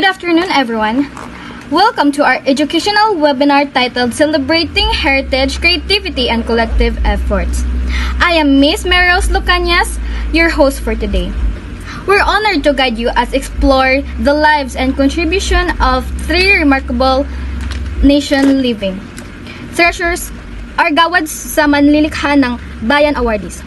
afternoon, everyone. Welcome to our educational webinar titled Celebrating Heritage, Creativity, and Collective Efforts. I am Miss Lucanas, your host for today. We're honored to guide you as explore the lives and contribution of three remarkable nation living treasures, our gawads sa manlilikha ng Bayan Awardees.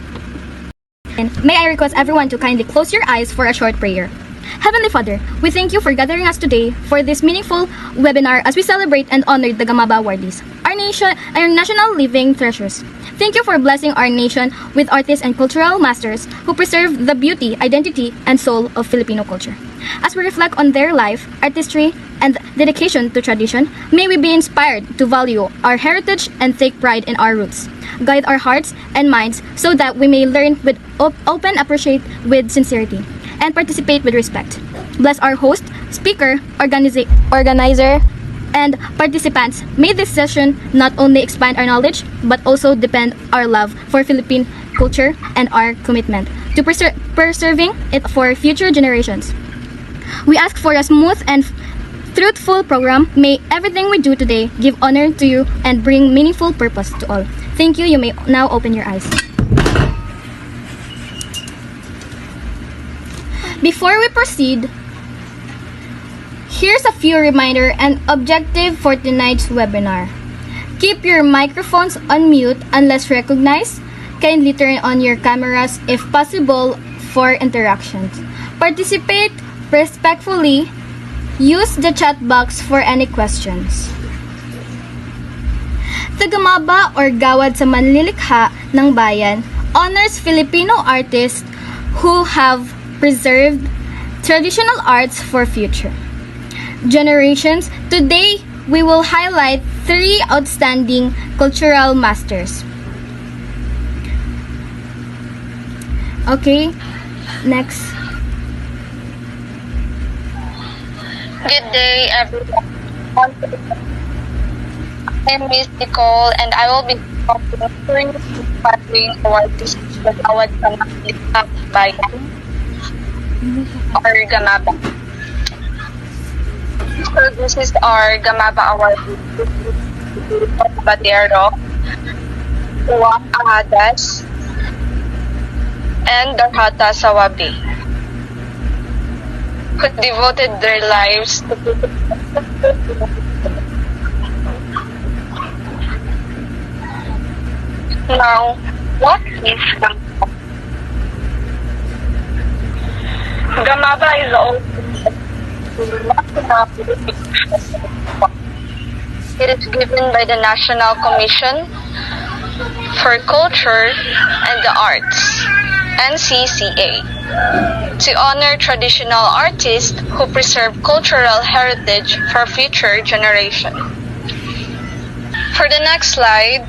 And may I request everyone to kindly close your eyes for a short prayer. Heavenly Father, we thank you for gathering us today for this meaningful webinar as we celebrate and honor the GAMABA awardees, our national living treasures. Thank you for blessing our nation with artists and cultural masters who preserve the beauty, identity, and soul of Filipino culture. As we reflect on their life, artistry, and dedication to tradition, may we be inspired to value our heritage and take pride in our roots. Guide our hearts and minds so that we may learn with open, appreciate with sincerity, and participate with respect. Bless our host, speaker, organizer, and participants. May this session not only expand our knowledge, but also deepen our love for Philippine culture and our commitment to preserving it for future generations. We ask for a smooth and truthful program. May everything we do today give honor to you and bring meaningful purpose to all. Thank you. You may now open your eyes. Before we proceed, here's a few reminder and objective for tonight's webinar. Keep your microphones on mute unless recognized. Kindly turn on your cameras if possible for interactions. Participate respectfully. Use the chat box for any questions. The GAMABA or Gawad sa Manlilikha ng Bayan honors Filipino artists who have preserved traditional arts for future generations. Today, we will highlight three outstanding cultural masters. Okay, next. Good day, everyone. I'm Miss Nicole, and I will be offering awards the Gawad sa Manlilikha ng Bayan or GAMABA. So this is our GAMABA award. Batero, Uwang Ahadas, and Darhata Sawabi, who devoted their lives to Now, what is GAMABA? GAMABA is also it is given by the National Commission for Culture and the Arts, NCCA, to honor traditional artists who preserve cultural heritage for future generations. For the next slide,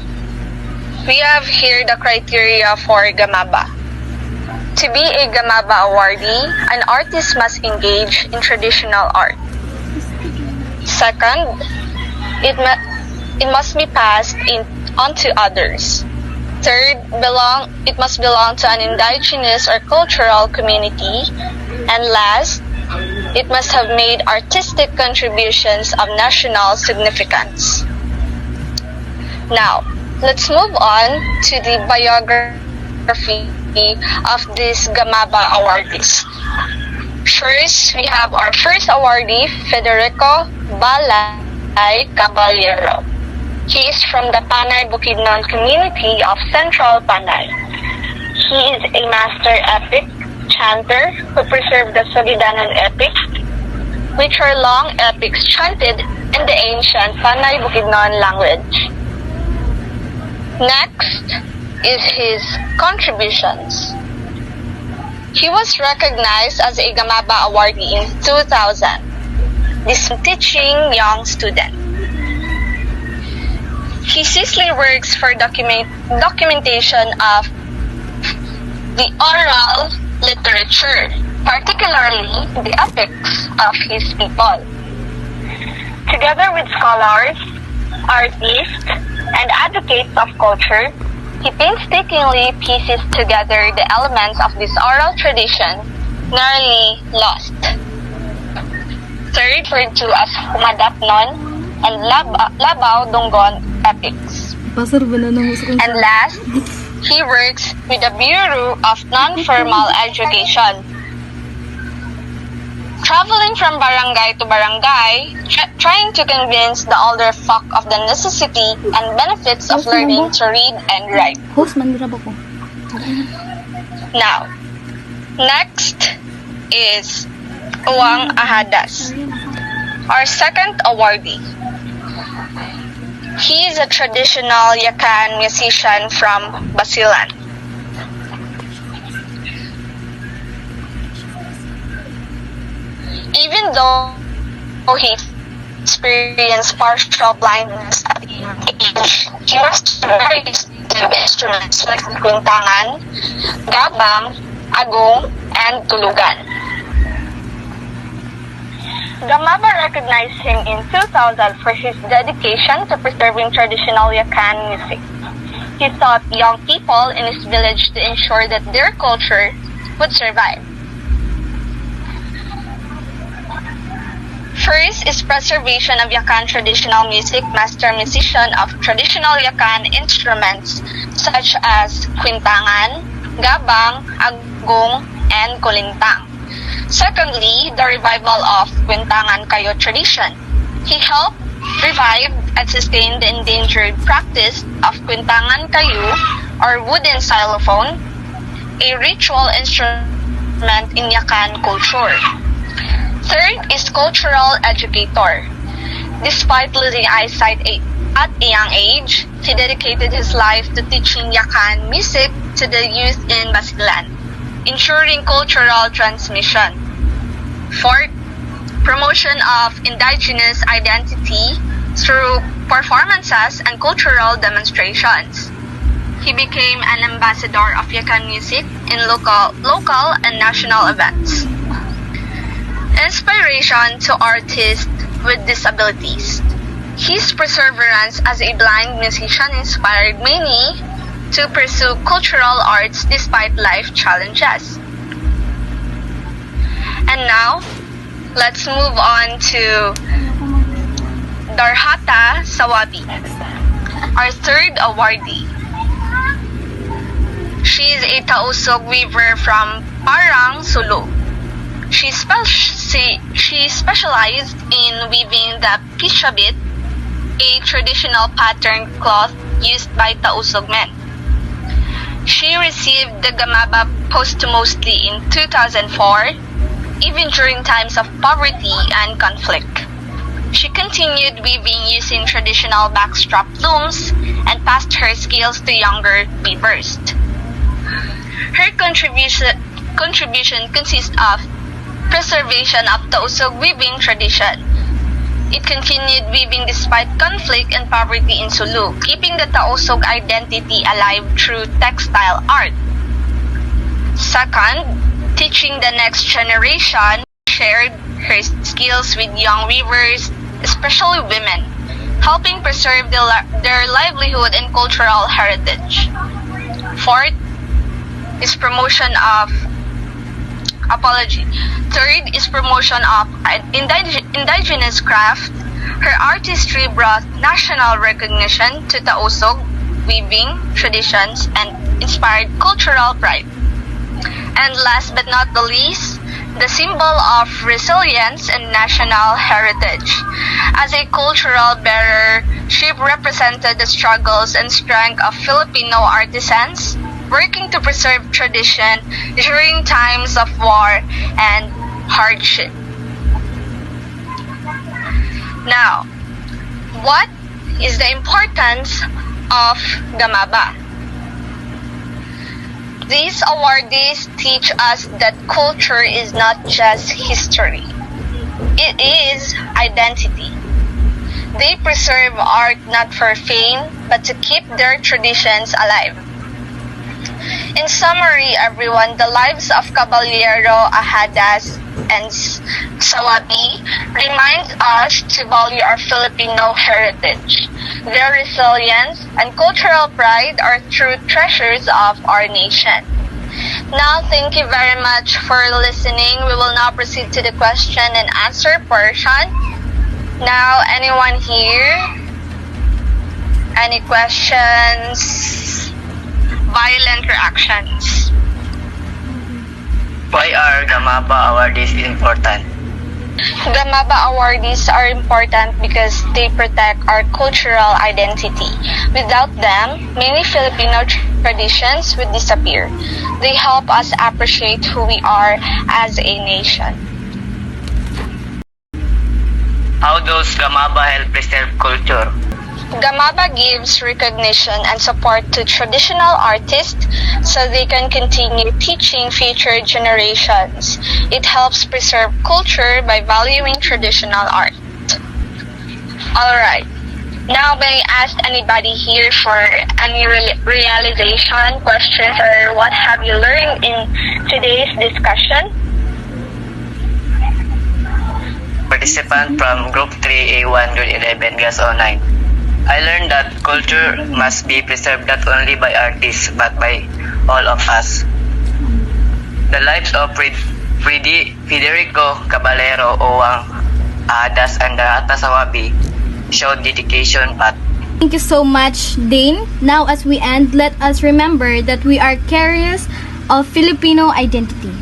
we have here the criteria for GAMABA. To be a GAMABA awardee, an artist must engage in traditional art. Second, it must be passed on to others. Third, it must belong to an indigenous or cultural community. And last, it must have made artistic contributions of national significance. Now, let's move on to the biography of this GAMABA awardees. First, we have our first awardee, Federico Balay Caballero. He is from the Panay Bukidnon community of Central Panay. He is a master epic chanter who preserved the Solidanon epics, which are long epics chanted in the ancient Panay Bukidnon language. Next is his contributions. He was recognized as a GAMABA awardee in 2000, this teaching young student. He seriously works for documentation of the oral literature, particularly the epics of his people. Together with scholars, artists, and advocates of culture, he painstakingly pieces together the elements of this oral tradition nearly lost. Third, referred to as Humadapnon and Labaho Dunggon epics. And last, he works with the Bureau of Non-Formal Education. Traveling from barangay to barangay, trying to convince the older folk of the necessity and benefits of learning to read and write. Now, next is Uwang Ahadas, our second awardee. He is a traditional Yakan musician from Basilan. Even though he experienced partial blindness at a young age, he was very distinctive instruments like the kuntangan, gabang, agong, and tulugan. GAMABA recognized him in 2000 for his dedication to preserving traditional Yakan music. He taught young people in his village to ensure that their culture would survive. First is preservation of Yakan traditional music, master musician of traditional Yakan instruments such as quintangan, gabang, agong, and kulintang. Secondly, the revival of quintangan kayo tradition. He helped revive and sustain the endangered practice of quintangan kayo or wooden xylophone, a ritual instrument in Yakan culture. Third is cultural educator. Despite losing eyesight at a young age, he dedicated his life to teaching Yakan music to the youth in Basilan, ensuring cultural transmission. Fourth, promotion of indigenous identity through performances and cultural demonstrations. He became an ambassador of Yakan music in local and national events. Inspiration to artists with disabilities. His perseverance as a blind musician inspired many to pursue cultural arts despite life challenges. And now, let's move on to Darhata Sawabi, our third awardee. She is a tausog weaver from Parang, Sulu. She specialized in weaving the pishabit, a traditional pattern cloth used by tausog men. She received the GAMABA posthumously in 2004, even during times of poverty and conflict. She continued weaving using traditional backstrap looms and passed her skills to younger weavers. Her contribution consists of preservation of tausog weaving tradition. It continued weaving despite conflict and poverty in Sulu, keeping the tausog identity alive through textile art. Second, teaching the next generation, shared her skills with young weavers, especially women, helping preserve their livelihood and cultural heritage. Fourth is Third is promotion of indigenous craft. Her artistry brought national recognition to tausog weaving traditions and inspired cultural pride. And last but not the least, the symbol of resilience and national heritage. As a cultural bearer, she represented the struggles and strength of Filipino artisans, working to preserve tradition during times of war and hardship. Now, what is the importance of GAMABA? These awardees teach us that culture is not just history. It is identity. They preserve art not for fame, but to keep their traditions alive. In summary, everyone, the lives of Caballero, Ahadas, and Sawabi remind us to value our Filipino heritage. Their resilience and cultural pride are true treasures of our nation. Now, thank you very much for listening. We will now proceed to the question and answer portion. Now, anyone here? Any questions? Violent reactions. Why are GAMABA awardees important? GAMABA awardees are important because they protect our cultural identity. Without them, many Filipino traditions would disappear. They help us appreciate who we are as a nation. How does GAMABA help preserve culture? GAMABA gives recognition and support to traditional artists so they can continue teaching future generations. It helps preserve culture by valuing traditional art. Alright, now may I ask anybody here for any realization, questions, or what have you learned in today's discussion? Participant from Group 3A1 Grade 11 Class 09. I learned that culture must be preserved not only by artists but by all of us. The lives of Federico Caballero, Owang Adas, and Darata Sawabi showed dedication but Thank you so much, Dane. Now, as we end, let us remember that we are carriers of Filipino identity.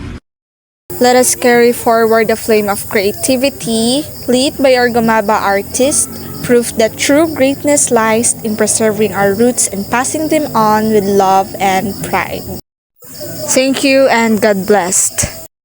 Let us carry forward the flame of creativity lit by our GAMABA artists, proof that true greatness lies in preserving our roots and passing them on with love and pride. Thank you and God bless.